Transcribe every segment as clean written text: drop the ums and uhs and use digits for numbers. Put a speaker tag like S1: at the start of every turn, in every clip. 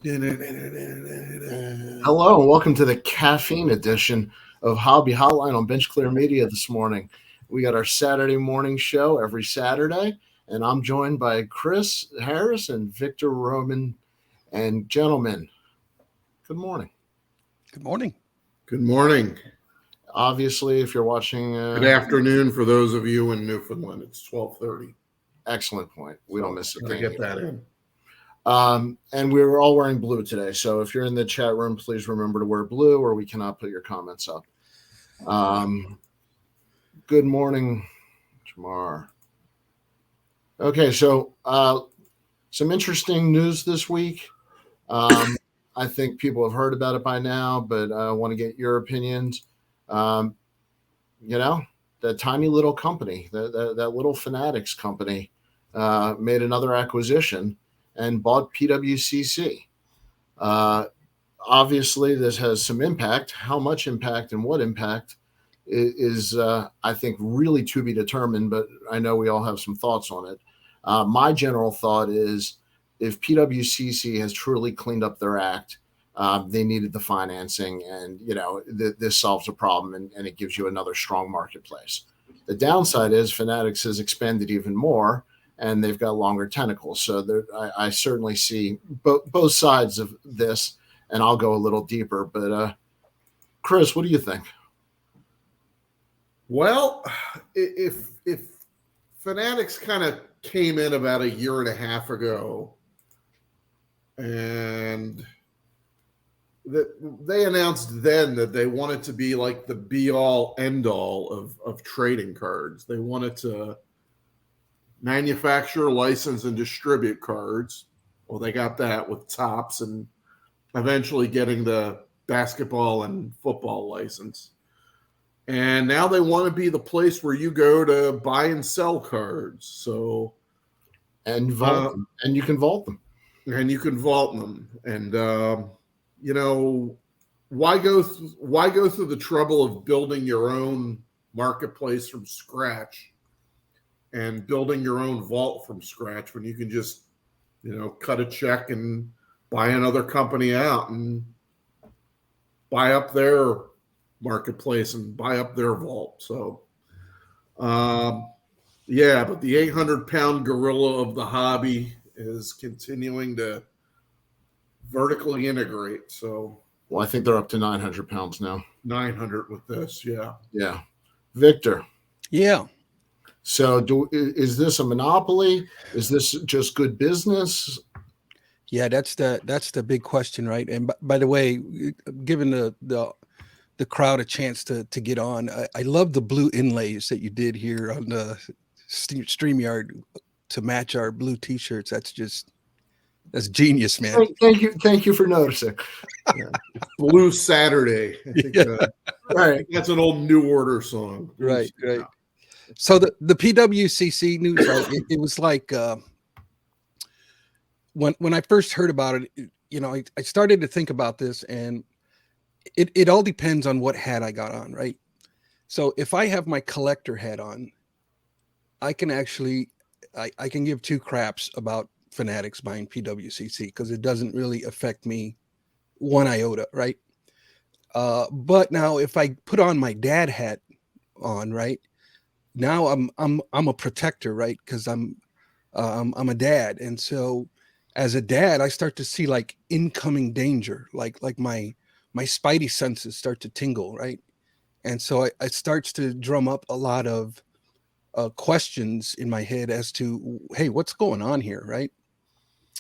S1: Hello and welcome to the caffeine edition of Hobby Hotline on Bench Clear Media this morning. We got our Saturday morning show every Saturday, and I'm joined by Chris Harris and Victor Roman. And gentlemen, good morning.
S2: Good morning.
S3: Good morning.
S1: Obviously, if you're watching...
S3: Good afternoon for those of you in Newfoundland. It's 12:30.
S1: Excellent point. We don't miss a thing.
S3: Get that in.
S1: And we were all wearing blue today. So if you're in the chat room, please remember to wear blue or we cannot put your comments up. Good morning, Jamar. Okay, so some interesting news this week. I think people have heard about it by now, but I want to get your opinions. That tiny little company, that little Fanatics company made another acquisition and bought PWCC. Obviously, this has some impact. How much impact and what impact is I think, really to be determined, but I know we all have some thoughts on it. My general thought is if PWCC has truly cleaned up their act, they needed the financing, and this solves a problem and it gives you another strong marketplace. The downside is Fanatics has expanded even more, and they've got longer tentacles. So I certainly see both sides of this, and I'll go a little deeper. But Chris, what do you think?
S3: Well, if Fanatics kind of came in about a year and a half ago, and they announced then that they wanted to be like the be-all, end-all of trading cards. They wanted to manufacture, license, and distribute cards. Well, they got that with Topps and eventually getting the basketball and football license. And now they want to be the place where you go to buy and sell cards. So,
S1: and vault them. And you can vault them.
S3: And you can vault them. And why go through the trouble of building your own marketplace from scratch and building your own vault from scratch when you can just, cut a check and buy another company out and buy up their marketplace and buy up their vault. So, but the 800-pound gorilla of the hobby is continuing to vertically integrate. So,
S1: well, I think they're up to 900 pounds now.
S3: 900 with this, yeah.
S1: Yeah. Victor.
S2: Yeah.
S1: So is this a monopoly? Is this just good business?
S2: Yeah, that's the big question, right? And by the way, giving the crowd a chance to get on, I love the blue inlays that you did here on the StreamYard to match our blue t-shirts. That's genius, man.
S1: Thank you for noticing.
S3: Yeah. Blue Saturday. I think,
S1: right.
S3: That's an old New Order song.
S2: Right. So the PWCC news, right, it was like when I first heard about it, I started to think about this, and it all depends on what hat I got on, right? So if I have my collector hat on, I can actually I can give two craps about Fanatics buying PWCC because it doesn't really affect me one iota, right? But now if I put on my dad hat on, right, now I'm a protector, right? Because I'm a dad, and so as a dad, I start to see like incoming danger, like my spidey senses start to tingle, right? And so it starts to drum up a lot of questions in my head as to, hey, what's going on here, right?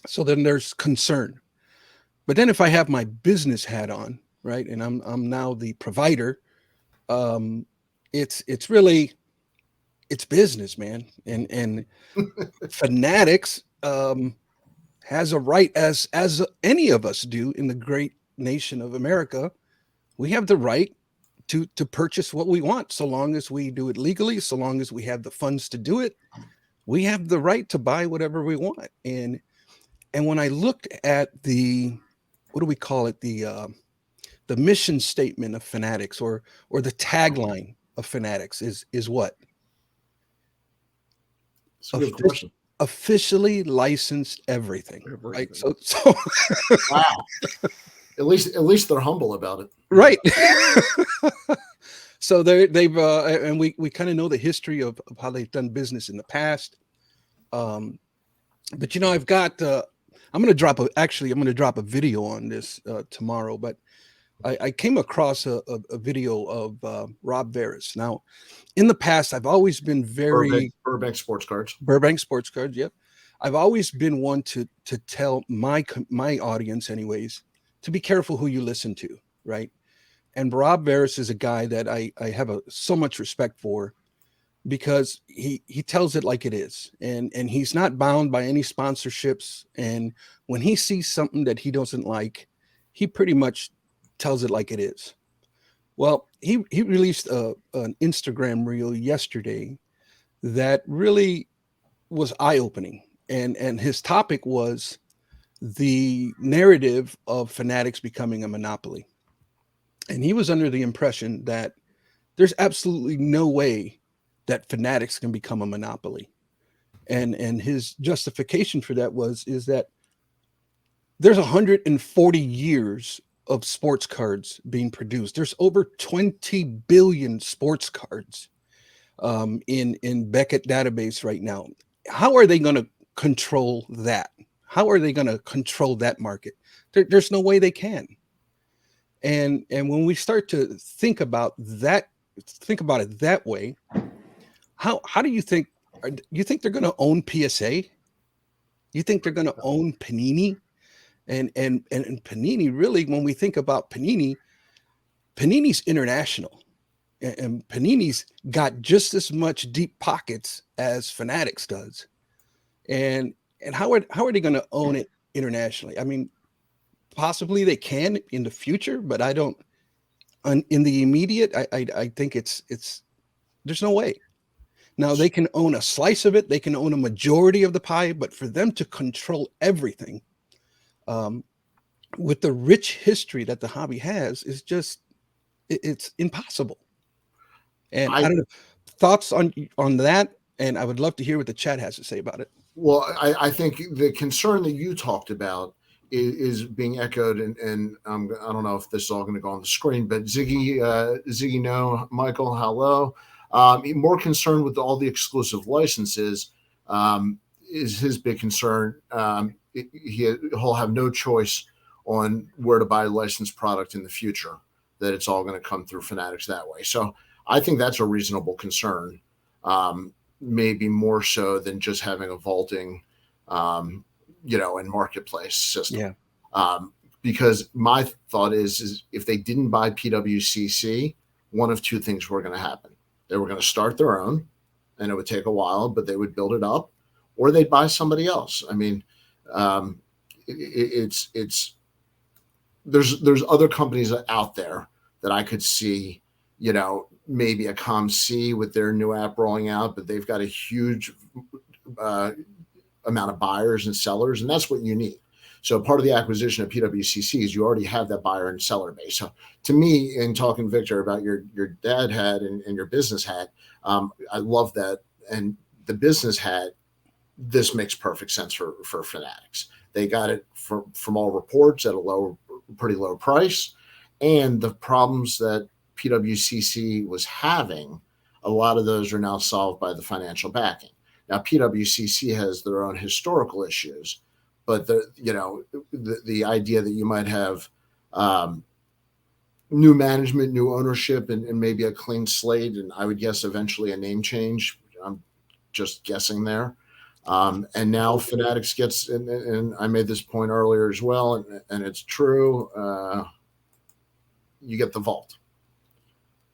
S2: So then there's concern. But then if I have my business hat on, right, and I'm now the provider, it's really business, man. And Fanatics has a right, as any of us do in the great nation of America. We have the right to purchase what we want, so long as we do it legally, so long as we have the funds to do it. We have the right to buy whatever we want. And when I looked at the, what do we call it, the mission statement of Fanatics, or the tagline of Fanatics is what?
S1: That's a good question.
S2: officially licensed everything. Right.
S3: Everything.
S2: So
S1: Wow. At least they're humble about it.
S2: right. So they've and we kind of know the history of how they've done business in the past. But I've got I'm going to drop a video on this tomorrow, but I came across a video of Rob Veras. Now, in the past, I've always been very
S1: Burbank Sports Cards.
S2: Burbank Sports Cards. Yep, I've always been one to tell my audience, anyways, to be careful who you listen to, right? And Rob Veras is a guy that I have so much respect for, because he tells it like it is, and he's not bound by any sponsorships. And when he sees something that he doesn't like, he pretty much tells it like it is. Well, he released an Instagram reel yesterday that really was eye-opening, and his topic was the narrative of Fanatics becoming a monopoly. And he was under the impression that there's absolutely no way that Fanatics can become a monopoly. And his justification for that is that there's 140 years of sports cards being produced. There's over 20 billion sports cards in Beckett database right now. How are they going to control that? How are they going to control that market? There's no way they can. And when we start to think about it that way, how do you think? You think they're going to own PSA? You think they're going to own Panini? And Panini, really, when we think about Panini's international, and Panini's got just as much deep pockets as Fanatics does. And how are they going to own it internationally? I mean, possibly they can in the future, but I don't. In the immediate, I think it's there's no way. Now, they can own a slice of it, they can own a majority of the pie, but for them to control everything, with the rich history that the hobby has, is just it's impossible. And I don't know, thoughts on that, and I would love to hear what the chat has to say about it.
S1: Well, I think the concern that you talked about is being echoed, and I don't know if this is all going to go on the screen, but Ziggy, no, Michael, hello. More concerned with all the exclusive licenses is his big concern. He'll have no choice on where to buy licensed product in the future, that it's all going to come through Fanatics that way. So I think that's a reasonable concern, maybe more so than just having a vaulting, and marketplace system. Yeah. Because my thought is if they didn't buy PWCC, one of two things were going to happen. They were going to start their own, and it would take a while, but they would build it up, or they'd buy somebody else. I mean, there's other companies out there that I could see, maybe a ComC with their new app rolling out, but they've got a huge amount of buyers and sellers, and that's what you need. So part of the acquisition of PWCC is you already have that buyer and seller base. So to me, in talking, Victor, about your dad hat and your business hat, I love that. And the business hat, this makes perfect sense for Fanatics. They got it from all reports at a pretty low price. And the problems that PWCC was having, a lot of those are now solved by the financial backing. Now, PWCC has their own historical issues, but the idea that you might have new management, new ownership, and maybe a clean slate, and I would guess eventually a name change. I'm just guessing there. And now Fanatics gets, and I made this point earlier as well, and it's true. You get the vault.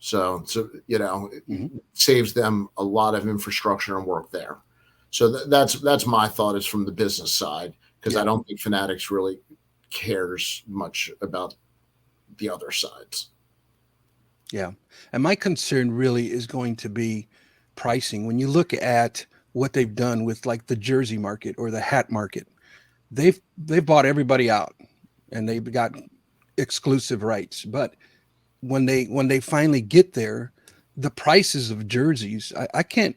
S1: So it saves them a lot of infrastructure and work there. So that's my thought, is from the business side, because I don't think Fanatics really cares much about the other sides.
S2: Yeah. And my concern really is going to be pricing. When you look at what they've done with like the jersey market or the hat market, they've bought everybody out and they've got exclusive rights. But when they finally get there, the prices of jerseys, I can't,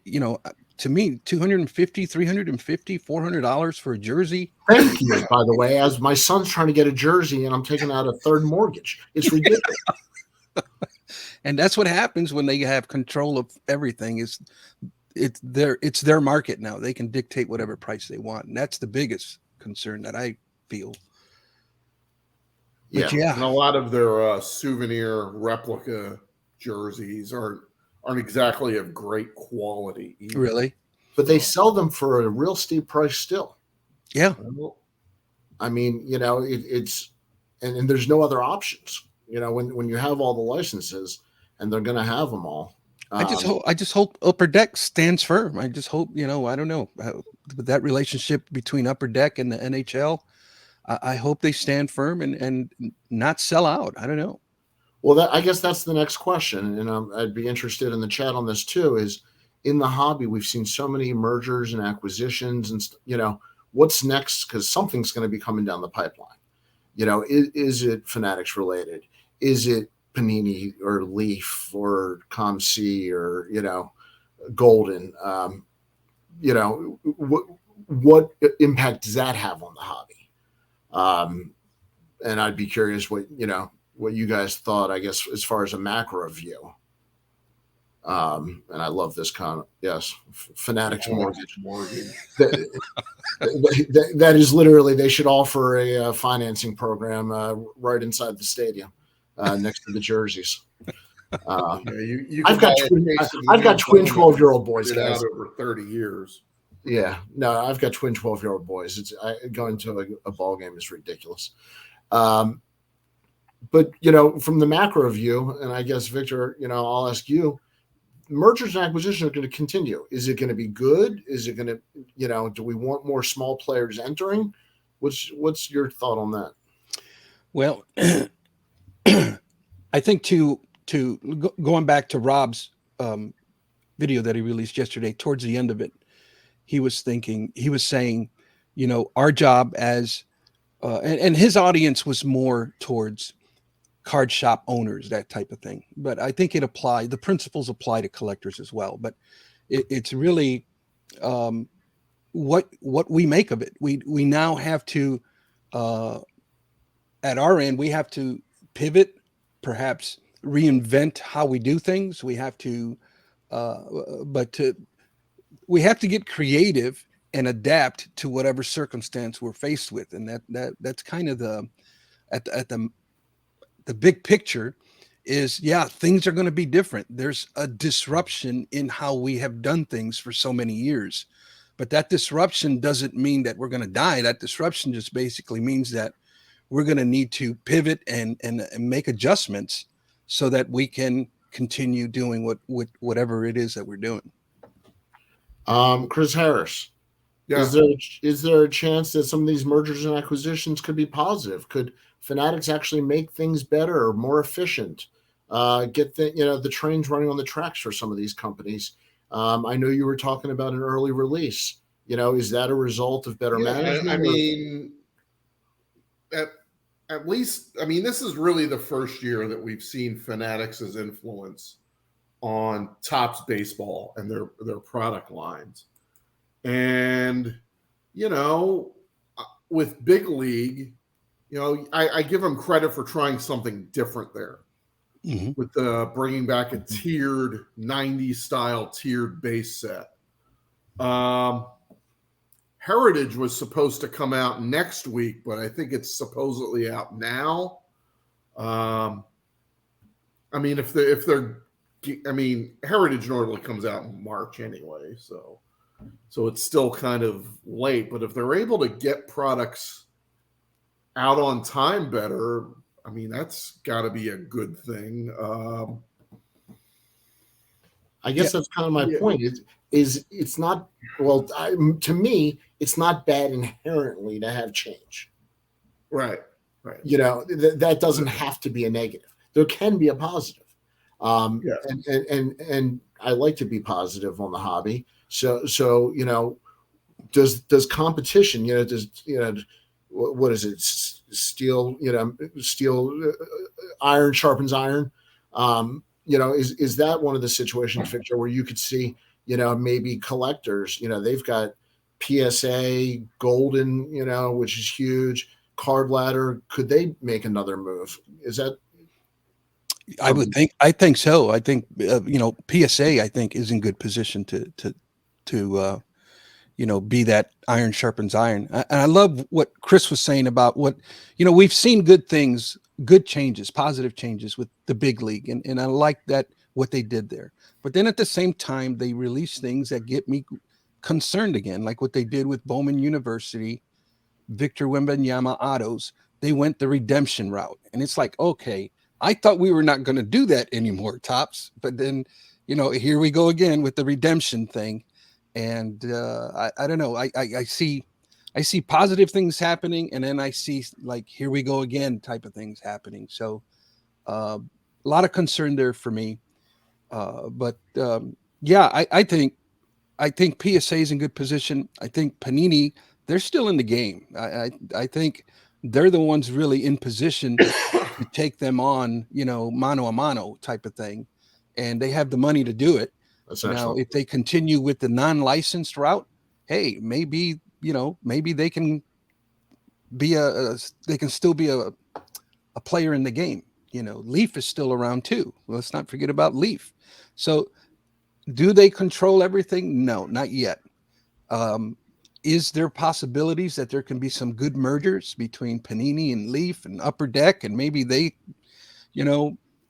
S2: to me, $250, $350, $400 for a jersey.
S1: Thank you, by the way, as my son's trying to get a jersey and I'm taking out a third mortgage. It's ridiculous.
S2: And that's what happens when they have control of everything. It's their market now. They can dictate whatever price they want. And that's the biggest concern that I feel. But yeah.
S3: And a lot of their souvenir replica jerseys aren't exactly of great quality either.
S2: Really?
S1: But they sell them for a real steep price still.
S2: Yeah.
S1: I mean, it's and there's no other options. When you have all the licenses and they're going to have them all.
S2: I just hope Upper Deck stands firm. I just hope, I don't know, that relationship between Upper Deck and the NHL, I hope they stand firm and not sell out. I don't know.
S1: Well, I guess that's the next question. And I'd be interested in the chat on this too, is in the hobby, we've seen so many mergers and acquisitions and, what's next? Because something's going to be coming down the pipeline. Is it Fanatics related? Is it Panini or Leaf or ComC or, Golden? What impact does that have on the hobby? And I'd be curious what you guys thought, I guess, as far as a macro view. And I love this comment. Yes. Fanatics mortgage. That is literally, they should offer a financing program right inside the stadium next to the jerseys. I've got twin 12-year-old boys, guys.
S3: Over 30 years.
S1: Yeah, no, I've got twin 12-year-old boys. Going to a ball game is ridiculous. But from the macro view, and I guess Victor, I'll ask you, mergers and acquisitions are going to continue. Is it going to be good? Is it going to, do we want more small players entering? What's your thought on that?
S2: Well, I think going back to Rob's video that he released yesterday, towards the end of it, he was saying, our job as, and his audience was more towards card shop owners, that type of thing. But I think the principles apply to collectors as well. But it's really what we make of it. We now have to, at our end, we have to pivot, perhaps reinvent how we do things. We have to, we have to get creative and adapt to whatever circumstance we're faced with. And that's kind of the big picture is, things are going to be different. There's a disruption in how we have done things for so many years, but that disruption doesn't mean that we're going to die. That disruption just basically means that we're going to need to pivot and make adjustments so that we can continue doing whatever it is that we're doing.
S1: Chris Harris. Yeah. Is there a chance that some of these mergers and acquisitions could be positive? Could Fanatics actually make things better or more efficient? Get the trains running on the tracks for some of these companies. I know you were talking about an early release. Is that a result of better management?
S3: I mean, at least, this is really the first year that we've seen Fanatics' influence on Topps Baseball and their product lines. And, with Big League, I give them credit for trying something different there. Mm-hmm. With bringing back a tiered 90s style tiered base set. Heritage was supposed to come out next week, but I think it's supposedly out now. Heritage normally comes out in March anyway, so it's still kind of late. But if they're able to get products out on time better, that's got to be a good thing.
S1: I guess that's kind of my point. It's not, to me, it's not bad inherently to have change.
S3: Right.
S1: That doesn't have to be a negative. There can be a positive. And I like to be positive on the hobby. So does competition, what is it? Steel, iron sharpens iron. Is that one of the situations, Victor, where you could see, maybe collectors, they've got PSA, Golden, which is huge. Card Ladder, could they make another move? Is that?
S2: I think so. I think PSA I think is in good position to be that iron sharpens iron. And I love what Chris was saying about what we've seen good things, good changes, positive changes with the big league, and I like that what they did there. But then at the same time, they release things that get me concerned again, like what they did with Bowman University, Victor Wembanyama autos. They went the redemption route, and it's like, okay, I thought we were not going to do that anymore, Tops. But then, here we go again with the redemption thing, and I don't know. I see positive things happening, and then I see like here we go again type of things happening. So a lot of concern there for me. But yeah, I think PSA is in good position. I think Panini, they're still in the game. I think they're the ones really in position to take them on, mano a mano type of thing. And they have the money to do it.
S1: That's
S2: Now,
S1: excellent.
S2: if they continue with the non-licensed route, hey, maybe they can be they can still be a player in the game. Leaf is still around too. Let's not forget about Leaf. So do they control everything? No, not yet. Is there possibilities that there can be some good mergers between Panini and Leaf and Upper Deck, and maybe they,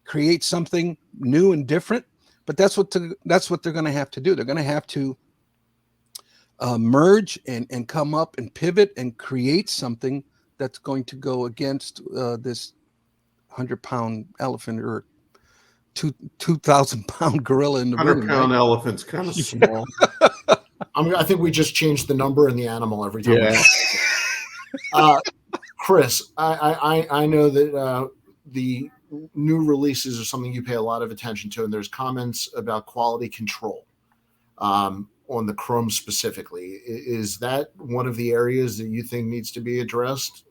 S2: create something new and different? But that's what they're going to have to do. They're going to have to merge and come up and pivot and create something that's going to go against this 100-pound elephant or 2,000-pound gorilla in the room.
S3: 100-pound
S2: right?
S3: elephant's kind of small.
S1: I think we just change the number and the animal every time.
S3: Yeah.
S1: Chris, I know that the new releases are something you pay a lot of attention to, and there's comments about quality control on the Chrome specifically. Is that one of the areas that you think needs to be addressed?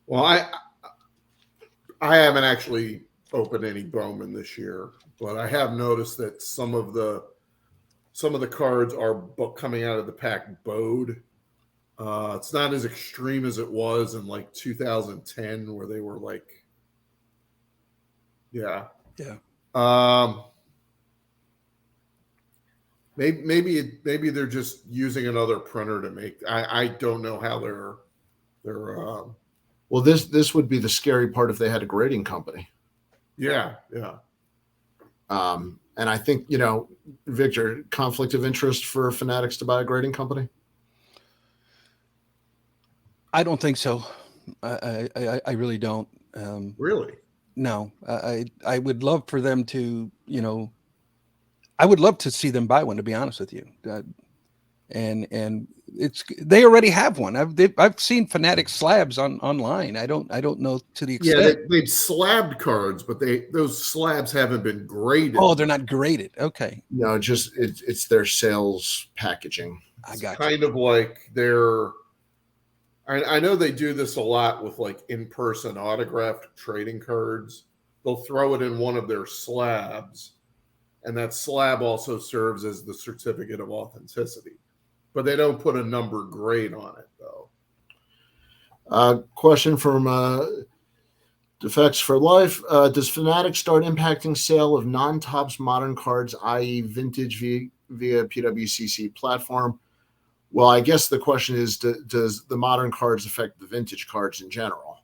S3: Well, I haven't actually opened any Bowman this year, but I have noticed that some of the cards are coming out of the pack bowed. It's not as extreme as it was in like 2010, where they were like, yeah. Maybe they're just using another printer to make. I don't know how they're.
S1: Well, this would be the scary part if they had a grading company.
S3: Yeah.
S1: And I think, Victor, conflict of interest for Fanatics to buy a grading company?
S2: I don't think so. I really don't.
S3: Really?
S2: No. I would love for them to, I would love to see them buy one, to be honest with you. And they already have one. I've seen Fanatic slabs online. I don't know to the extent.
S3: Yeah, they've slabbed cards, but those slabs haven't been graded.
S2: Oh, they're not graded. Okay.
S1: No, just it's their sales packaging.
S2: I got
S3: kind of like I know they do this a lot with like in-person autographed trading cards. They'll throw it in one of their slabs, and that slab also serves as the certificate of authenticity. But they don't put a number grade on it, though.
S1: Question from Defects for Life. Does Fanatic start impacting sale of non-Topps modern cards, i.e. vintage via PWCC platform? Well, I guess the question is, does the modern cards affect the vintage cards in general?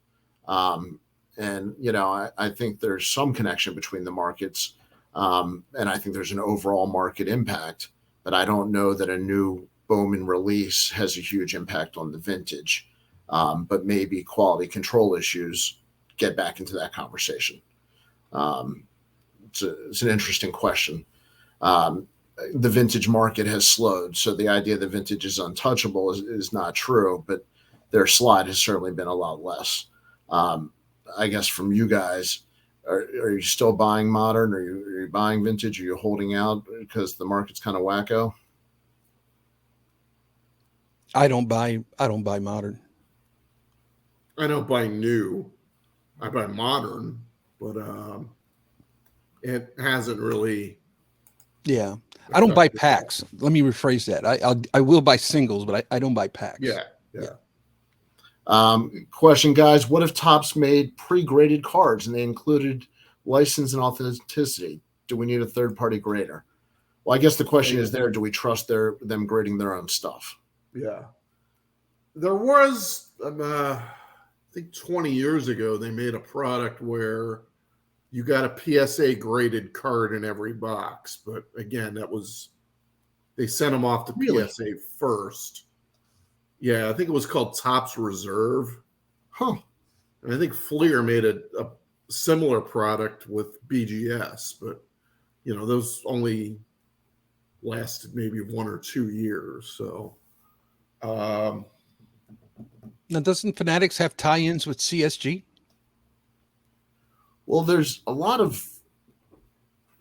S1: And, I think there's some connection between the markets, and I think there's an overall market impact, but I don't know that a new Bowman release has a huge impact on the vintage, but maybe quality control issues get back into that conversation. It's an interesting question. The vintage market has slowed, so the idea that vintage is untouchable is not true, but their slide has certainly been a lot less. I guess from you guys, are you still buying modern? Are you buying vintage? Are you holding out because the market's kind of wacko?
S2: I don't buy modern.
S3: I don't buy new. I buy modern, but it hasn't really.
S2: Yeah. I don't buy packs. Let me rephrase that. I will buy singles, but I don't buy packs.
S3: Yeah.
S1: Question, guys: what if Topps made pre-graded cards and they included license and authenticity? Do we need a third-party grader? Well, I guess the question is there: do we trust them grading their own stuff?
S3: Yeah. There was, I think 20 years ago, they made a product where you got a PSA graded card in every box. But again, they sent them off to PSA first. Yeah, I think it was called Topps Reserve.
S1: Huh.
S3: And I think Fleer made a similar product with BGS, but those only lasted maybe 1 or 2 years. So
S2: now, doesn't Fanatics have tie-ins with CSG?
S1: Well, there's a lot of,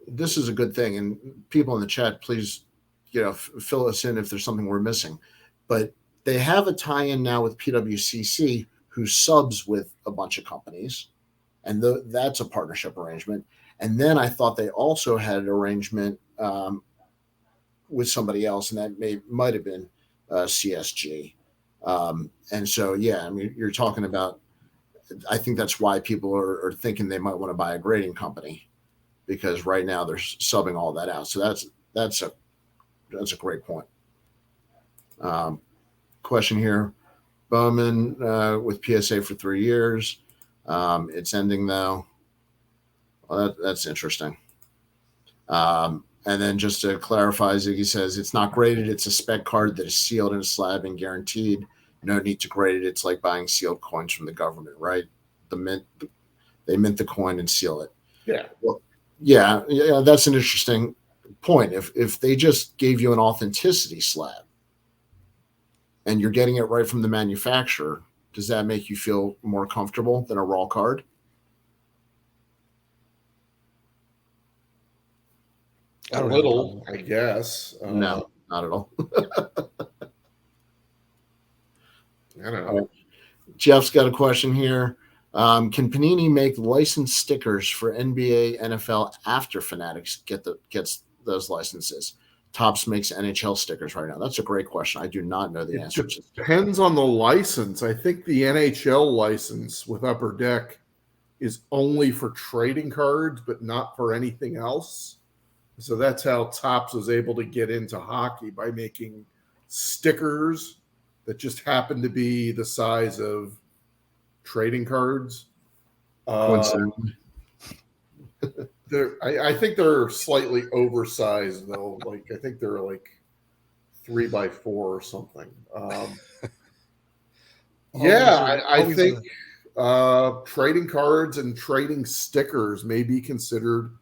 S1: this is a good thing, and people in the chat, please, fill us in if there's something we're missing. But they have a tie-in now with PWCC, who subs with a bunch of companies, and that's a partnership arrangement. And then I thought they also had an arrangement with somebody else, and that might have been CSG. And so, yeah, I mean, you're talking about, I think that's why people are thinking they might want to buy a grading company, because right now they're subbing all that out. So that's a great point. Question here: Bowman with PSA for 3 years. It's ending though. Well, that's interesting. And then just to clarify, Ziggy says it's not graded. It's a spec card that is sealed in a slab and guaranteed. No need to grade it. It's like buying sealed coins from the government, right? They mint the coin and seal it.
S3: Yeah.
S1: Well, yeah. That's an interesting point. If they just gave you an authenticity slab and you're getting it right from the manufacturer, does that make you feel more comfortable than a raw card?
S3: A little, I guess.
S1: No, not at all.
S3: I don't know.
S1: Jeff's got a question here. Can Panini make licensed stickers for NBA, NFL after Fanatics gets those licenses? Topps makes NHL stickers right now. That's a great question. I do not know the answer.
S3: It depends on the license. I think the NHL license with Upper Deck is only for trading cards, but not for anything else. So that's how Topps was able to get into hockey, by making stickers that just happen to be the size of trading cards. I think they're slightly oversized though. Like I think they're like 3x4 or something. I think trading cards and trading stickers may be considered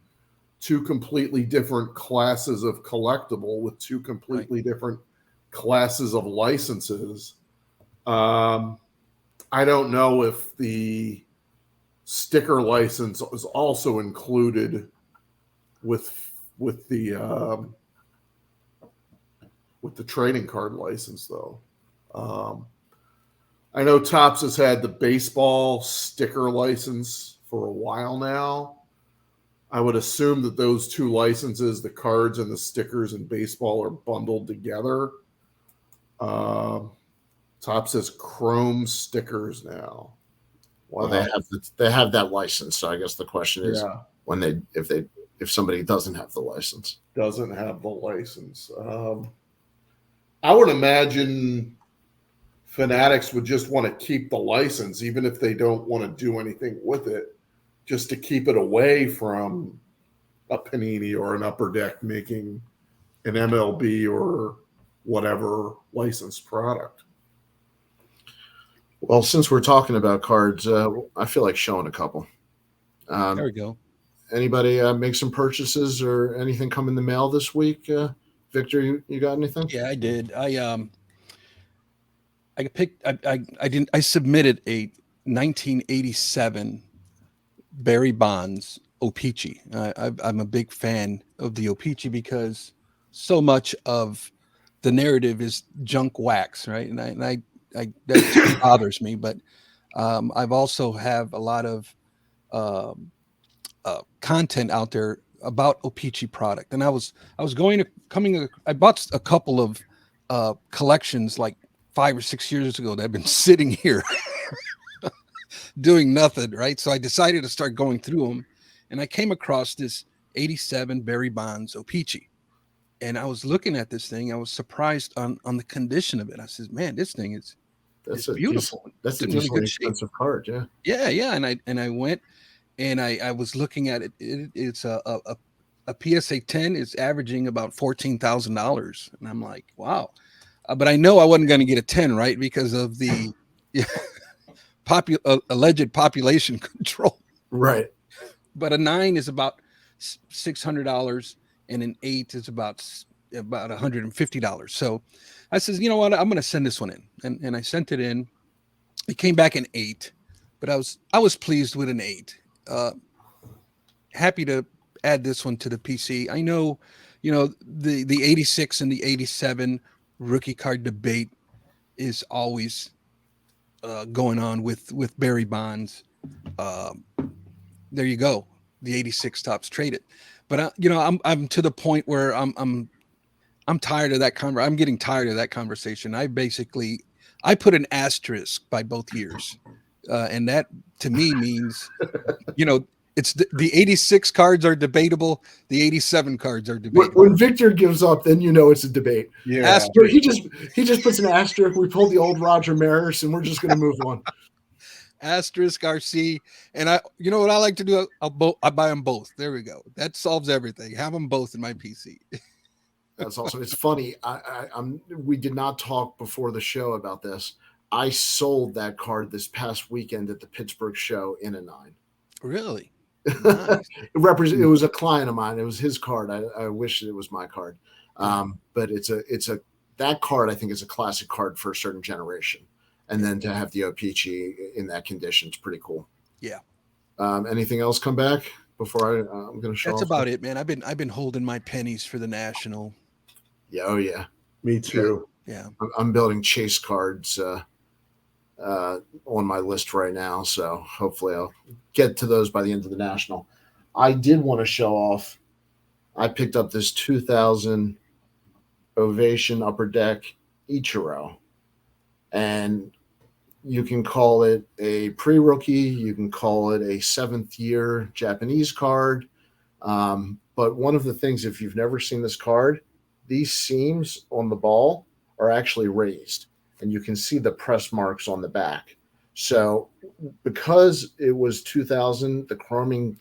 S3: two completely different classes of collectible with two completely different classes of licenses. I don't know if the sticker license is also included with the trading card license, though. I know Topps has had the baseball sticker license for a while now. I would assume that those two licenses, the cards and the stickers in baseball, are bundled together. Topps has Chrome stickers now. Wow.
S1: Well, they have that license. So I guess the question is if somebody doesn't have the license.
S3: Doesn't have the license. I would imagine Fanatics would just want to keep the license, even if they don't want to do anything with it, just to keep it away from a Panini or an Upper Deck making an MLB or whatever licensed product.
S1: Well, since we're talking about cards, I feel like showing a couple.
S2: There we go.
S1: Anybody make some purchases or anything come in the mail this week? Victor, you got anything?
S2: Yeah, I did. I submitted a 1987 Barry Bonds O-Pee-Chee. I'm a big fan of the O-Pee-Chee because so much of the narrative is junk wax, right? And I that bothers me. But I've also have a lot of content out there about O-Pee-Chee product, and I was I bought a couple of collections like 5 or 6 years ago that have been sitting here doing nothing, right? So I decided to start going through them, and I came across this 87 Barry Bonds O-Pee-Chee. And I was looking at this thing. I was surprised on the condition of it. I said, "Man, this thing is beautiful.
S1: That's
S2: It's
S1: a
S2: in really
S1: decently
S2: good shape."
S1: expensive card. Yeah.
S2: Yeah, yeah. And I went and I was looking at it. It's a PSA 10 is averaging about $14,000, and I'm like, wow. But I know I wasn't going to get a 10, right, because of the alleged population control.
S1: Right.
S2: But a 9 is about $600, and an 8 is about $150. So I says, you know what, I'm going to send this one in, and I sent it in. It came back an 8, but I was pleased with an 8. Happy to add this one to the PC. I know, the 86 and the 87 rookie card debate is always going on with Barry Bonds. There you go. The 86 tops traded, but I'm to the point where I'm tired of that I'm getting tired of that conversation. I put an asterisk by both years, and that to me means, it's the 86 cards are debatable. The 87 cards are debatable.
S1: When Victor gives up, then it's a debate.
S3: Yeah.
S1: He just puts an asterisk. We pulled the old Roger Maris, and we're just going to move on.
S2: Asterisk RC, and you know what I like to do? I buy them both. There we go. That solves everything. Have them both in my PC.
S1: That's awesome. It's funny. We did not talk before the show about this. I sold that card this past weekend at the Pittsburgh show in a 9.
S2: Really? Nice.
S1: It was a client of mine. It was his card. I wish it was my card. But that card I think is a classic card for a certain generation. And then to have the O-Pee-Chee in that condition is pretty cool.
S2: Yeah.
S1: Anything else come back before I'm going to show?
S2: That's about it, man. I've been holding my pennies for the National.
S1: Yeah. Oh yeah.
S3: Me too.
S2: Yeah.
S1: I'm building chase cards on my list right now, so hopefully I'll get to those by the end of the National. I did want to show off. I picked up this 2000 Ovation Upper Deck Ichiro, and you can call it a pre-rookie. You can call it a 7th year Japanese card. But one of the things, if you've never seen this card, these seams on the ball are actually raised, and you can see the press marks on the back. So because it was 2000, the chroming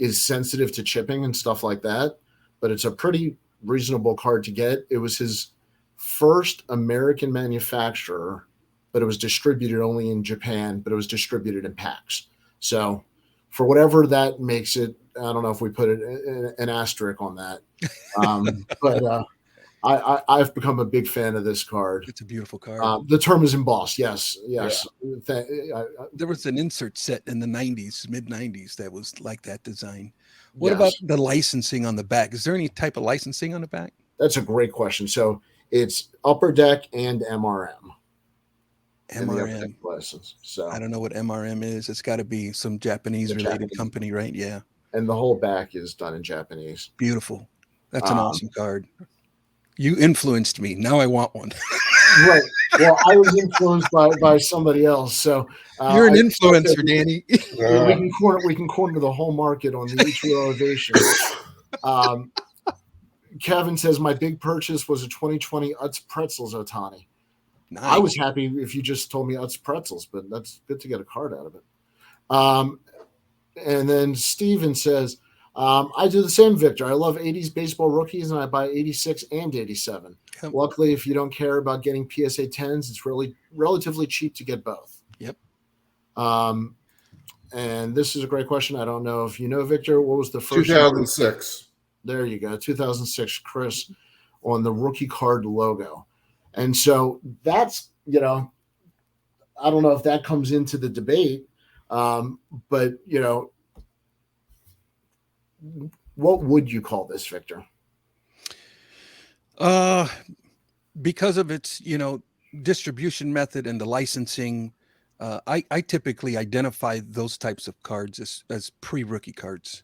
S1: is sensitive to chipping and stuff like that, but it's a pretty reasonable card to get. It was his first American manufacturer, but it was distributed only in Japan, but it was distributed in packs. So for whatever that makes it, I don't know if we put an asterisk on that. But I've become a big fan of this card.
S2: It's a beautiful card.
S1: The term is embossed. Yes. Yeah.
S2: There was an insert set in the 90s, mid 90s, that was like that design. What about the licensing on the back? Is there any type of licensing on the back?
S1: That's a great question. So it's Upper Deck and MRM.
S2: MRM
S1: license. So
S2: I don't know what MRM is. It's got to be some Japanese related company, right? Yeah.
S1: And the whole back is done in Japanese.
S2: Beautiful. That's an awesome card. You influenced me. Now I want one.
S1: Right. Well, I was influenced by somebody else. So
S2: you're an influencer, Danny.
S1: We can corner the whole market on the Ichiro Ovation. Kevin says my big purchase was a 2020 Utz Pretzels Otani. Nice. I was happy if you just told me Utz Pretzels, but that's good to get a card out of it. And then Steven says, I do the same, Victor. I love 80s baseball rookies, and I buy 86 and 87. Luckily, if you don't care about getting PSA 10s, it's really relatively cheap to get both.
S2: Yep.
S1: And this is a great question. I don't know if you know, Victor, what was the first
S3: 2006.
S1: There you go. 2006, Chris, on the rookie card logo. And so that's, I don't know if that comes into the debate, but, what would you call this, Victor?
S2: Because of its, distribution method and the licensing, I typically identify those types of cards as pre-rookie cards.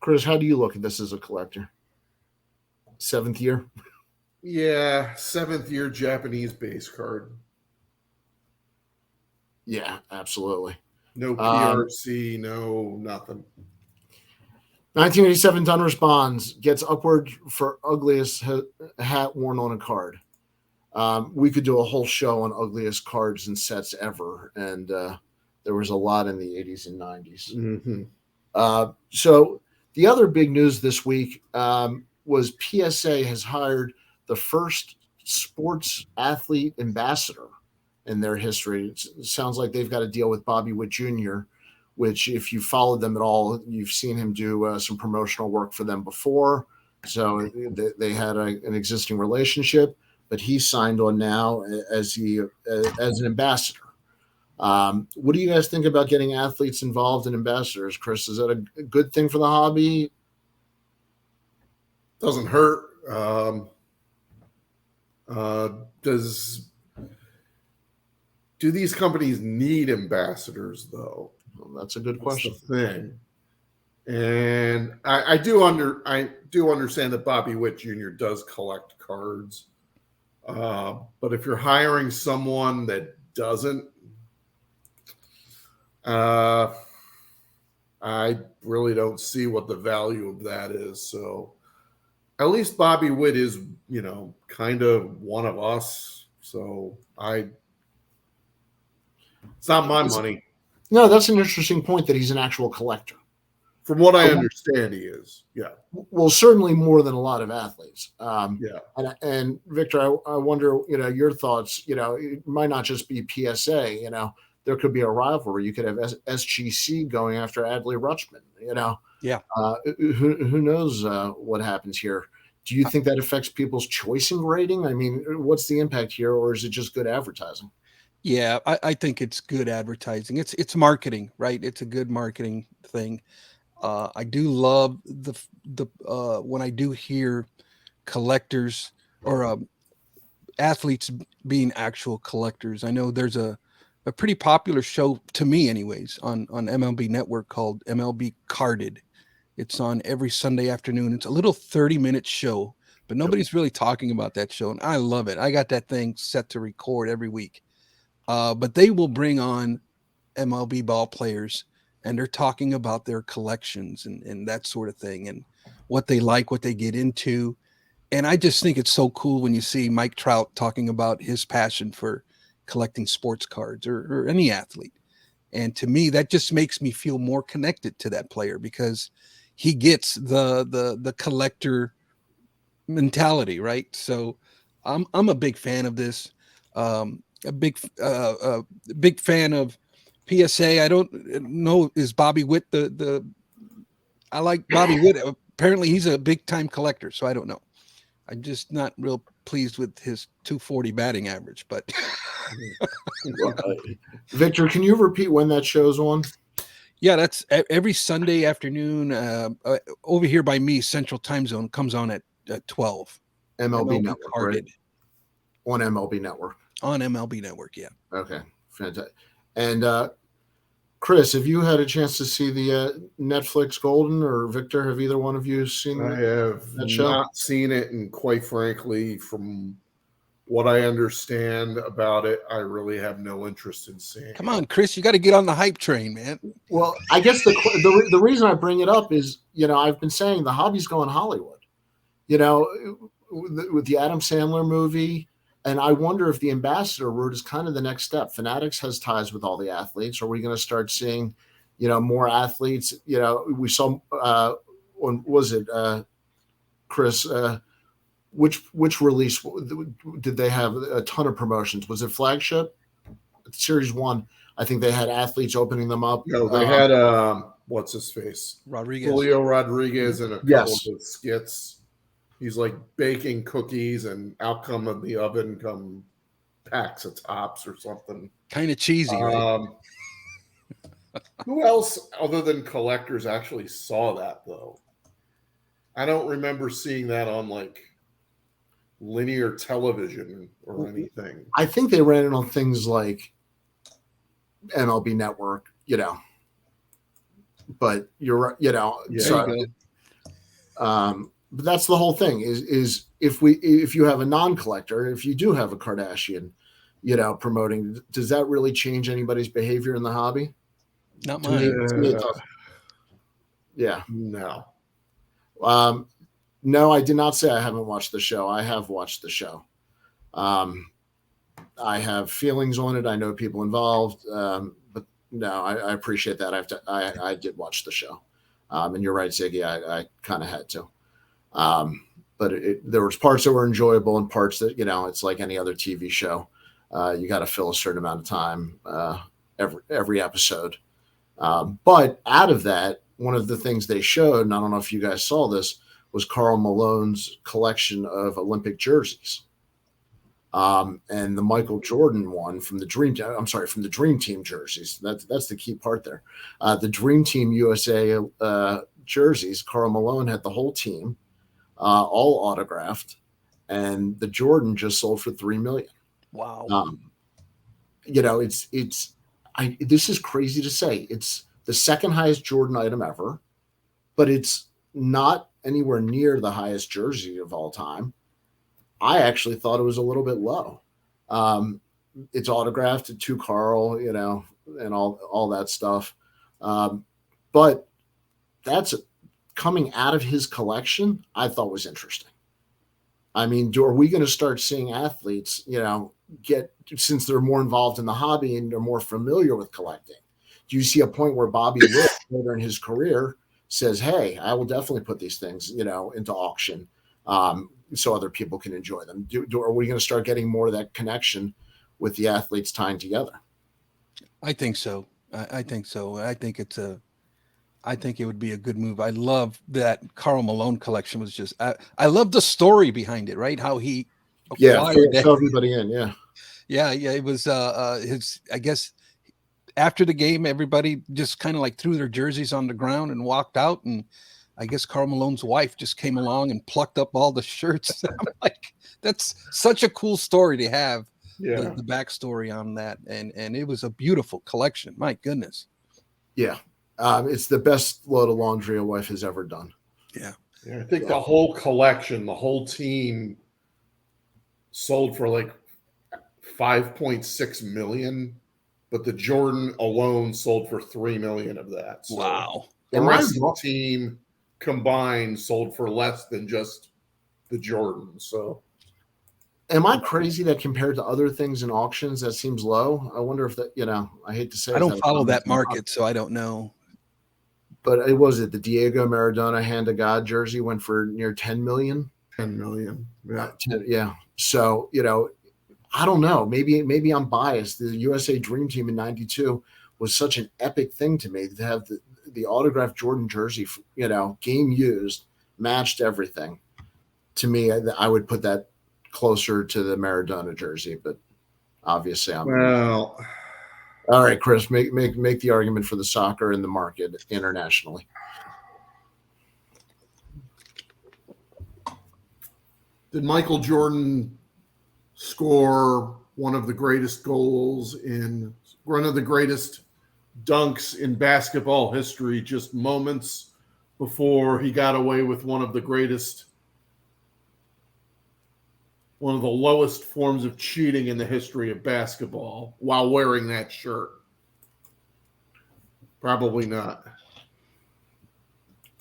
S1: Chris, how do you look at this as a collector? 7th year?
S3: Yeah, 7th year Japanese base card.
S1: Yeah, absolutely.
S3: No PRC, no nothing.
S1: 1987 Donruss Bonds gets upward for ugliest hat worn on a card. We could do a whole show on ugliest cards and sets ever, and there was a lot in the 80s and 90s.
S3: Mm-hmm.
S1: So the other big news this week was PSA has hired the first sports athlete ambassador in their history. It sounds like they've got a deal with Bobby Witt Jr., which, if you followed them at all, you've seen him do some promotional work for them before. So they had an existing relationship, but he's signed on now as an ambassador. What do you guys think about getting athletes involved in ambassadors, Chris? Is that a good thing for the hobby?
S3: Doesn't hurt. Do these companies need ambassadors, though?
S1: Well, that's a good question.
S3: That's the thing. And I do understand that Bobby Witt Jr. does collect cards. But if you're hiring someone that doesn't, I really don't see what the value of that is. So at least Bobby Witt is, kind of one of us. So it's not my money.
S1: No, that's an interesting point that he's an actual collector.
S3: From what I understand, he is. Yeah.
S1: Well, certainly more than a lot of athletes.
S3: Yeah.
S1: And Victor, I wonder, your thoughts. It might not just be PSA. There could be a rivalry. You could have SGC going after Adley Rutschman.
S2: Yeah.
S1: Who knows what happens here? Do you think that affects people's choicing rating? I mean, what's the impact here, or is it just good advertising?
S2: Yeah, I think it's good advertising. It's marketing, right? It's a good marketing thing. I do love the when I do hear collectors or athletes being actual collectors. I know there's a pretty popular show, to me anyways, on MLB Network called MLB Carded. It's on every Sunday afternoon. It's a little 30-minute show, but nobody's really talking about that show, and I love it. I got that thing set to record every week. But they will bring on MLB ball players, and they're talking about their collections and that sort of thing, and what they like, what they get into. And I just think it's so cool when you see Mike Trout talking about his passion for collecting sports cards or any athlete. And to me, that just makes me feel more connected to that player, because he gets the collector mentality, right? So I'm a big fan of this. A big fan of PSA. I don't know, is Bobby Witt I like Bobby Witt. Apparently he's a big time collector, so I don't know. I'm just not real pleased with his 240 batting average, but
S1: Victor, can you repeat when that show's on?
S2: Yeah, that's every Sunday afternoon over here by me, Central Time Zone, comes on at 12.
S1: MLB Network,
S2: Carded.
S1: Right? On MLB Network.
S2: On MLB Network, yeah.
S1: Okay, fantastic. And Chris, have you had a chance to see the Netflix Golden, or Victor, have either one of you seen
S3: I have not seen it, and quite frankly, from what I understand about it, I really have no interest in seeing.
S2: Come on, Chris, you got to get on the hype train, man.
S1: Well, I guess the reason I bring it up is, I've been saying the hobby's going Hollywood. With the Adam Sandler movie. And I wonder if the ambassador route is kind of the next step. Fanatics has ties with all the athletes. Are we going to start seeing, more athletes? We saw, was it, Chris, which release did they have a ton of promotions? Was it Flagship? Series 1, I think they had athletes opening them up.
S3: No, they had, what's his face?
S2: Rodriguez.
S3: Julio Rodriguez and a couple of skits. He's like baking cookies, and out come of the oven come packs of tops or something.
S2: Kind of cheesy, right?
S3: Who else other than collectors actually saw that, though? I don't remember seeing that on like linear television or anything.
S1: I think they ran it on things like MLB Network, but you're right,
S3: Yeah.
S1: so But that's the whole thing is if you have a non-collector, if you do have a Kardashian, promoting, does that really change anybody's behavior in the hobby?
S2: Not
S1: To me,
S2: mine.
S1: it doesn't. Yeah.
S3: No.
S1: No, I did not say I haven't watched the show. I have watched the show. I have feelings on it. I know people involved, but no, I appreciate that. I did watch the show, and you're right, Ziggy. I kind of had to, but there was parts that were enjoyable and parts that it's like any other TV show. You got to fill a certain amount of time every episode. But out of that, one of the things they showed, and I don't know if you guys saw this, was Karl Malone's collection of Olympic jerseys. And the Michael Jordan one from the Dream Team jerseys. That's the key part there. The Dream Team USA jerseys, Karl Malone had the whole team, all autographed, and the Jordan just sold for $3 million.
S2: Wow.
S1: This is crazy to say. It's the second highest Jordan item ever, but it's not anywhere near the highest jersey of all time. I actually thought it was a little bit low. It's autographed to Carl, and all that stuff. But that's coming out of his collection, I thought was interesting. I mean, are we going to start seeing athletes, since they're more involved in the hobby and they're more familiar with collecting? Do you see a point where Bobby Witt later in his career says, hey, I will definitely put these things, into auction, so other people can enjoy them? Are we going to start getting more of that connection with the athletes tying together?
S2: I think so. I think so. I think it would be a good move. I love that Karl Malone collection was just, I love the story behind it, right? How he acquired
S1: fill everybody in. Yeah.
S2: Yeah. It was I guess after the game, everybody just kind of like threw their jerseys on the ground and walked out. And I guess Karl Malone's wife just came along and plucked up all the shirts. I'm like, that's such a cool story to have.
S3: Yeah.
S2: The backstory on that. And it was a beautiful collection. My goodness.
S1: Yeah. It's the best load of laundry a wife has ever done.
S2: Yeah.
S3: I think the whole collection, the whole team sold for like 5.6 million, but the Jordan alone sold for 3 million of that. So
S2: wow.
S3: The rest of the team combined sold for less than just the Jordan. So
S1: am I crazy that compared to other things in auctions that seems low? I wonder if that, I hate to say
S2: I don't follow that market, so I don't know.
S1: But it was the Diego Maradona Hand of God jersey went for near 10 million.
S3: 10 million. Yeah.
S1: Yeah. So, I don't know. Maybe I'm biased. The USA Dream Team in '92 was such an epic thing to me to have the autographed Jordan jersey, game used, matched everything. To me, I would put that closer to the Maradona jersey, but obviously
S3: well.
S1: All right, Chris, make the argument for the soccer and the market internationally.
S3: Did Michael Jordan score one of the greatest goals in one of the greatest dunks in basketball history just moments before he got away with one of the lowest forms of cheating in the history of basketball while wearing that shirt? Probably not.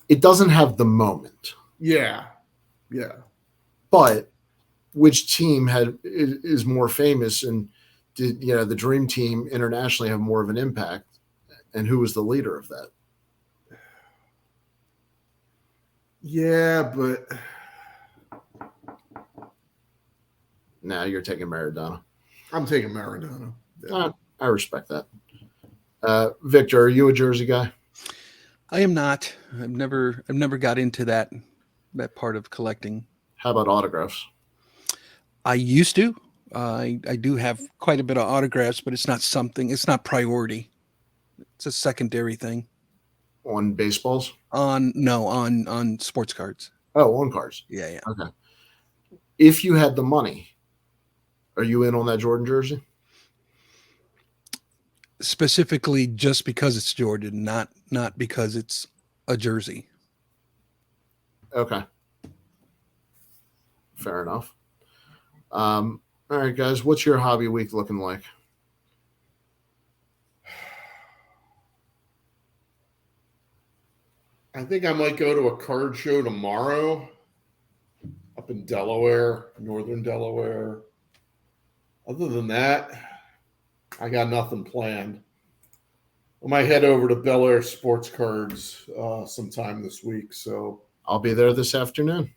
S1: It doesn't have the moment.
S3: Yeah.
S1: But which team is more famous, and did the Dream Team internationally have more of an impact, and who was the leader of that?
S3: Yeah, but
S1: now you're taking Maradona.
S3: I'm taking Maradona. Yeah.
S1: I respect that. Victor, are you a jersey guy?
S2: I am not. I've never got into that part of collecting.
S1: How about autographs?
S2: I used to. I do have quite a bit of autographs, but it's not priority. It's a secondary thing.
S1: On baseballs?
S2: On sports cards.
S1: Oh, on cards.
S2: Yeah.
S1: Okay. If you had the money, are you in on that Jordan jersey?
S2: Specifically just because it's Jordan, not because it's a jersey.
S1: Okay. Fair enough. All right, guys, what's your hobby week looking like?
S3: I think I might go to a card show tomorrow up in Delaware, northern Delaware. Other than that, I got nothing planned. I might head over to Bel Air Sports Cards sometime this week. So
S1: I'll be there this afternoon.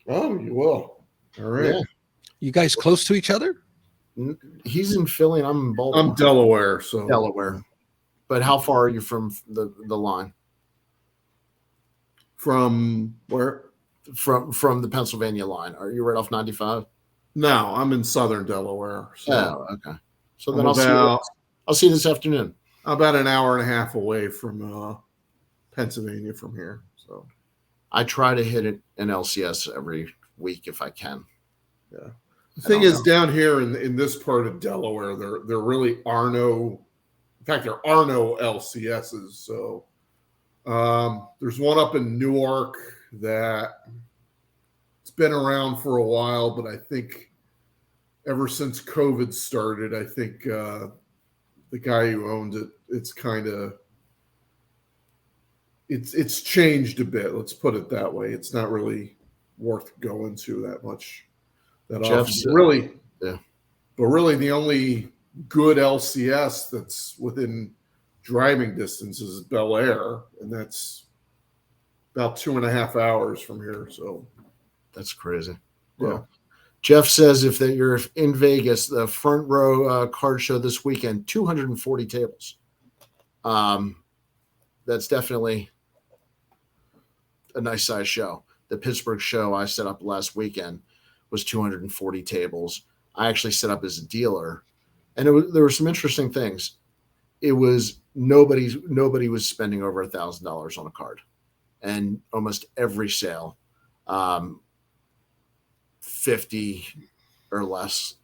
S3: Oh, you will. All right.
S1: Yeah.
S2: You guys close to each other?
S1: He's in Philly and I'm in Baltimore.
S3: I'm Delaware, so
S1: Delaware. But how far are you from the line?
S3: From where?
S1: From the Pennsylvania line. Are you right off 95?
S3: No, I'm in southern Delaware. So
S1: oh, okay. So then I'll see you this afternoon.
S3: About an hour and a half away from Pennsylvania from here. So
S1: I try to hit an LCS every week if I can.
S3: Yeah. The thing is, down here in this part of Delaware, there really are no. In fact, there are no LCSs. So there's one up in Newark that it's been around for a while, but I think ever since COVID started, I think the guy who owns it, it's kind of it's changed a bit. Let's put it that way. It's not really worth going to that much. That
S1: Jeff's,
S3: often. Really,
S1: yeah.
S3: But really, the only good LCS that's within driving distance is Bel Air, and that's about 2.5 hours from here. So
S1: that's crazy.
S3: Yeah.
S1: Jeff says if you're in Vegas, the front row card show this weekend, 240 tables. That's definitely a nice size show. The Pittsburgh show I set up last weekend was 240 tables. I actually set up as a dealer, and there were some interesting things. It was nobody was spending over $1,000 on a card, and almost every sale, 50 or less.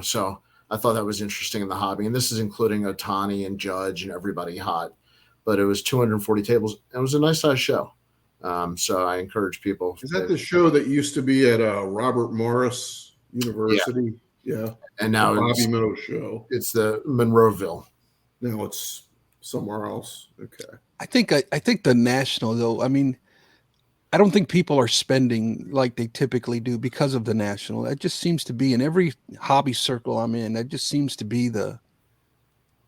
S1: So I thought that was interesting in the hobby, and this is including Otani and Judge and everybody hot. But it was 240 tables. It was a nice size show. So I encourage people.
S3: Is that the show that used to be at Robert Morris University? Yeah.
S1: And now
S3: the Bobby Moe show.
S1: It's the Monroeville.
S3: No, it's somewhere else. Okay.
S2: I think the National, though, I mean, I don't think people are spending like they typically do because of the National. It just seems to be in every hobby circle I'm in. That just seems to be the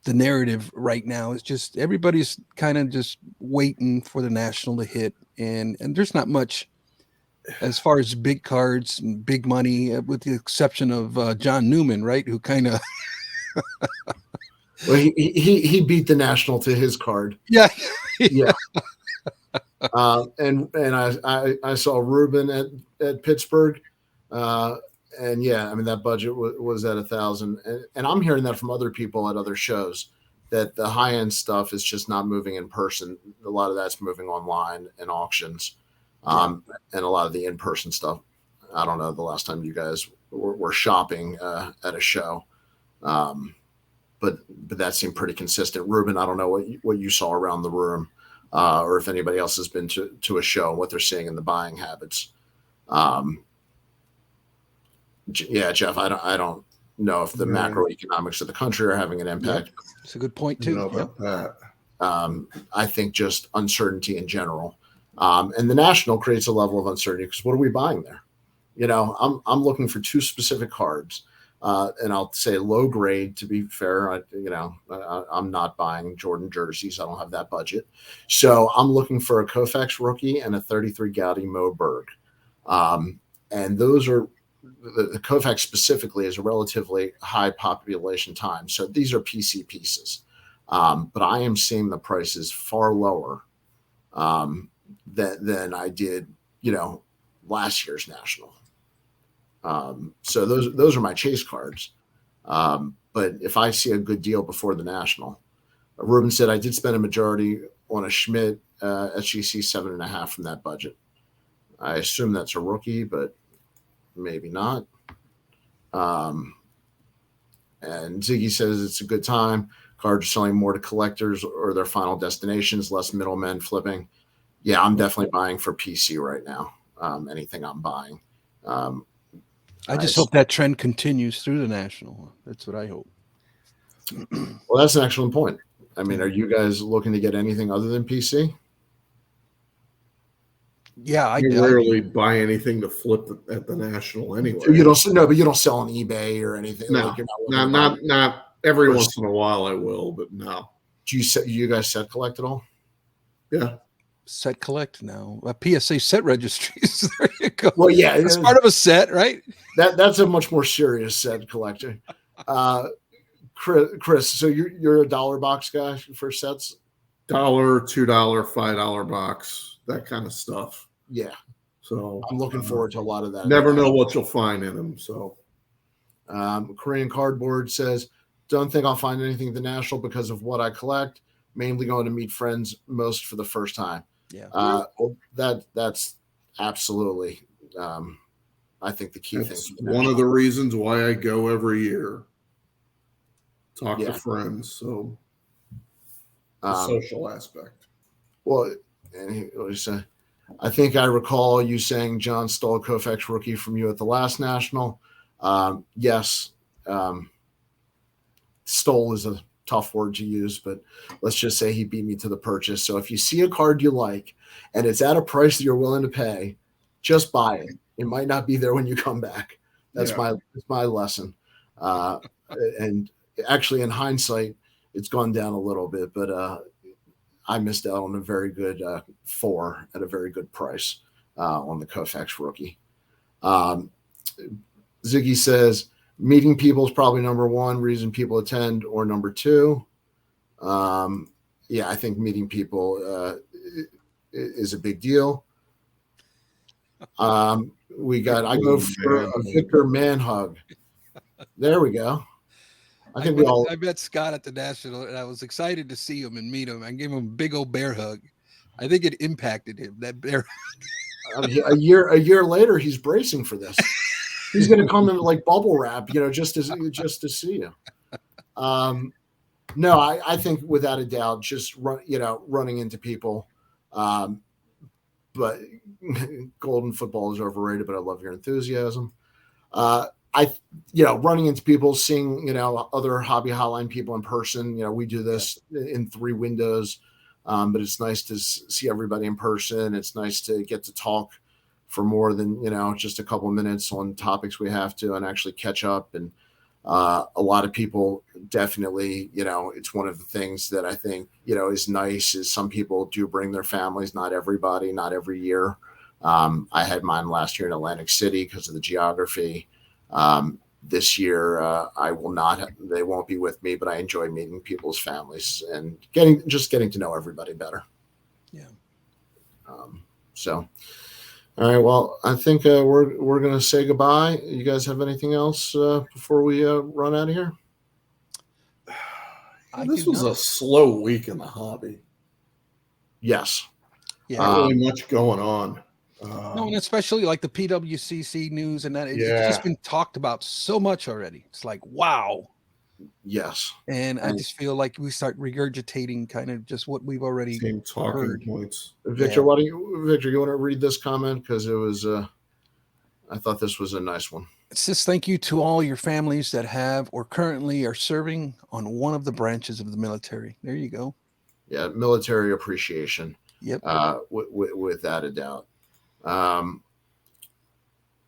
S2: narrative right now. Is just everybody's kind of just waiting for the National to hit, and there's not much as far as big cards and big money, with the exception of John Newman, right? Who kind of
S1: well, he beat the National to his card.
S2: Yeah.
S1: And I saw Ruben at Pittsburgh, and yeah, I mean that budget was at 1,000, and I'm hearing that from other people at other shows that the high end stuff is just not moving in person. A lot of that's moving online and auctions, and a lot of the in person stuff. I don't know the last time you guys were shopping at a show, but that seemed pretty consistent. Ruben, I don't know what you saw around the room. Or if anybody else has been to a show, what they're seeing in the buying habits. Yeah, Jeff, I don't know if the macroeconomics of the country are having an impact.
S2: It's a good point too.
S3: About that.
S1: I think just uncertainty in general, and the National creates a level of uncertainty because what are we buying there? I'm looking for two specific cards. And I'll say low grade, to be fair. I'm not buying Jordan jerseys. I don't have that budget. So I'm looking for a Koufax rookie and a 33 Gaudy Mo Berg. And those are the Koufax specifically is a relatively high population time. So these are PC pieces. But I am seeing the prices far lower than I did, last year's National. So those are my chase cards. But if I see a good deal before the National, Ruben said I did spend a majority on a Schmidt SGC 7.5 from that budget. I assume that's a rookie, but maybe not. And Ziggy says it's a good time. Cards are selling more to collectors or their final destinations, less middlemen flipping. Yeah, I'm definitely buying for PC right now. Anything I'm buying.
S2: I just hope that trend continues through the national. That's what I hope.
S1: Well, that's an excellent point. I mean, are you guys looking to get anything other than PC?
S2: Yeah,
S3: I rarely buy anything to flip at the national anyway.
S1: You don't but you don't sell on eBay or anything.
S3: No,
S1: like you're
S3: not every once in a while I will, but no.
S1: Do you guys set collect at all?
S3: Yeah.
S2: Set collect now. PSA set registries. There you go.
S1: Well, yeah,
S2: it's part of a set, right?
S1: That's a much more serious set collector. Chris, so you're a dollar box guy for sets?
S3: $1, $2, $5 box, that kind of stuff.
S1: Yeah.
S3: So
S1: I'm looking forward to a lot of that.
S3: Never know what you'll find in them. So
S1: Korean Cardboard says, don't think I'll find anything at the National because of what I collect. Mainly going to meet friends most for the first time.
S2: Yeah.
S1: Well, that's absolutely I think the key thing.
S3: One of the reasons why I go every year. Talk to friends. So the social aspect.
S1: Well, and he said, I think I recall you saying John stole a Koufax rookie from you at the last National. Yes. Stole is a tough word to use, but let's just say he beat me to the purchase. So if you see a card you like and it's at a price that you're willing to pay, just buy it. It might not be there when you come back. That's my lesson. And actually, in hindsight, it's gone down a little bit, but I missed out on a very good 4 at a very good price on the Koufax rookie. Ziggy says, meeting people is probably number 1 reason people attend, or number 2. I think meeting people is a big deal. I go for a Victor man hug. There we go. I
S2: met Scott at the National, and I was excited to see him and meet him. I gave him a big old bear hug. I think it impacted him, that bear hug.
S1: A year later, he's bracing for this. He's going to come in like bubble wrap, just to see you. No, I think without a doubt, just running into people. But golden football is overrated, but I love your enthusiasm. Running into people, seeing, other hobby hotline people in person. We do this in 3 windows, but it's nice to see everybody in person. It's nice to get to talk for more than, just a couple of minutes on topics we have to, and actually catch up. And a lot of people definitely, it's one of the things that I think, is nice is some people do bring their families, not everybody, not every year. I had mine last year in Atlantic City because of the geography. This year, they won't be with me, but I enjoy meeting people's families and getting to know everybody better.
S2: Yeah.
S1: All right. Well, I think we're going to say goodbye. You guys have anything else before we run out of here?
S3: This was a slow week in the hobby.
S1: Yes.
S2: Yeah.
S3: Not really much going on.
S2: No, and especially like the PWCC news and that it's just been talked about so much already. It's like, wow.
S1: Yes.
S2: And I just feel like we start regurgitating kind of just what we've already heard.
S3: Points.
S1: Victor, you want to read this comment? Because it was, I thought this was a nice one.
S2: It says, thank you to all your families that have or currently are serving on one of the branches of the military. There you go.
S1: Yeah. Military appreciation.
S2: Yep.
S1: Without a doubt.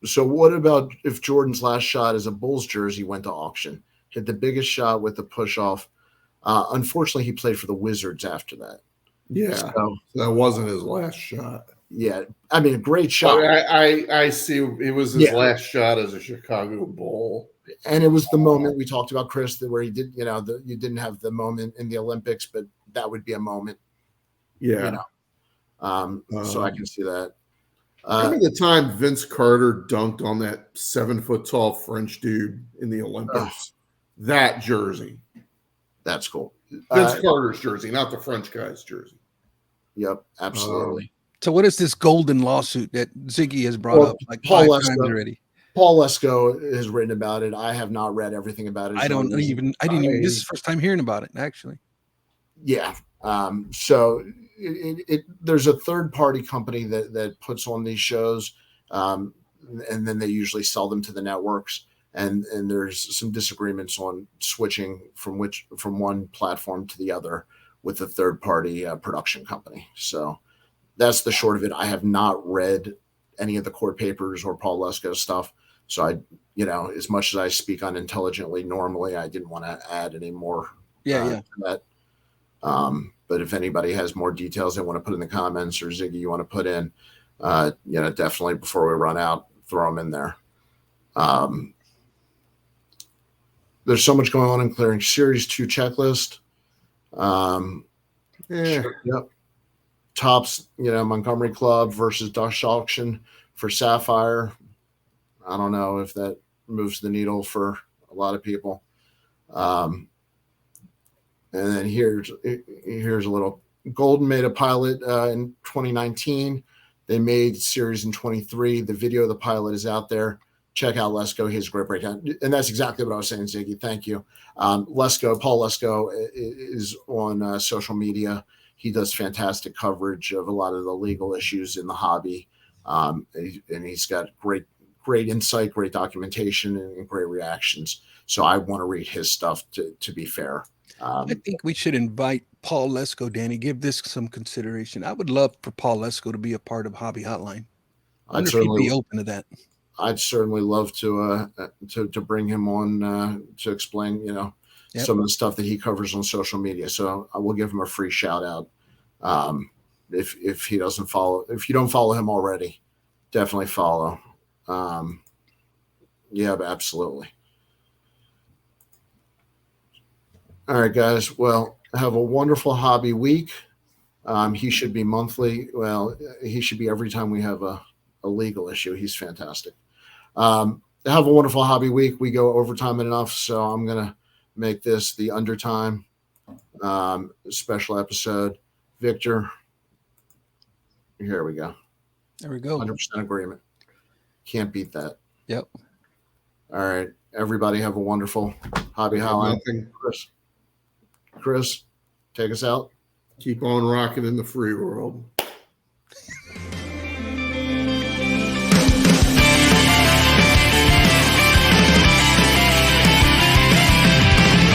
S1: So what about if Jordan's last shot as a Bulls jersey went to auction? Hit the biggest shot with the push off. Unfortunately, he played for the Wizards after that.
S3: Yeah, so that wasn't his last shot.
S1: Yeah, I mean, a great shot.
S3: I see. It was his last shot as a Chicago Bull,
S1: and it was the moment we talked about, Chris, where he did. You didn't have the moment in the Olympics, but that would be a moment.
S3: Yeah.
S1: So I can see that.
S3: Remember the time Vince Carter dunked on that 7-foot-tall French dude in the Olympics? That jersey.
S1: That's cool.
S3: Vince Carter's jersey, not the French guy's jersey.
S1: Yep, absolutely.
S2: So what is this golden lawsuit that Ziggy has brought up like
S1: Paul
S2: 5 times already?
S1: Paul Lesko has written about it. I have not read everything about it.
S2: I didn't even, this is the first time hearing about it, actually.
S1: Yeah. So there's a third party company that puts on these shows, and then they usually sell them to the networks. And there's some disagreements on switching from one platform to the other with the third party production company. So that's the short of it. I have not read any of the court papers or Paul Lesko stuff. So as much as I speak unintelligently normally, I didn't want to add any more to that. But if anybody has more details they want to put in the comments, or Ziggy you want to put in, definitely before we run out, throw them in there. There's so much going on in clearing Series 2 checklist. Yep. Tops, Montgomery Club versus Dutch Auction for Sapphire. I don't know if that moves the needle for a lot of people. And then here's a little. Golden made a pilot in 2019. They made series in 23. The video of the pilot is out there. Check out Lesko. He has a great breakdown. And that's exactly what I was saying, Ziggy. Thank you. Paul Lesko is on social media. He does fantastic coverage of a lot of the legal issues in the hobby. And he's got great insight, great documentation, and great reactions. So I want to read his stuff to be fair.
S2: I think we should invite Paul Lesko, Danny. Give this some consideration. I would love for Paul Lesko to be a part of Hobby Hotline. I wonder if he'd be open to that.
S1: I'd certainly love to bring him on to explain, some of the stuff that he covers on social media. So I will give him a free shout out. If he doesn't follow, if you don't follow him already, definitely follow. Yeah, absolutely. All right, guys. Well, have a wonderful hobby week. He should be monthly. Well, he should be every time we have a legal issue. He's fantastic. Have a wonderful hobby week. We go overtime enough, so I'm going to make this the undertime special episode. Victor, here we go.
S2: There we go.
S1: 100% agreement. Can't beat that.
S2: Yep.
S1: All right. Everybody have a wonderful hobby hotline. Chris, take us out.
S3: Keep on rocking in the free world.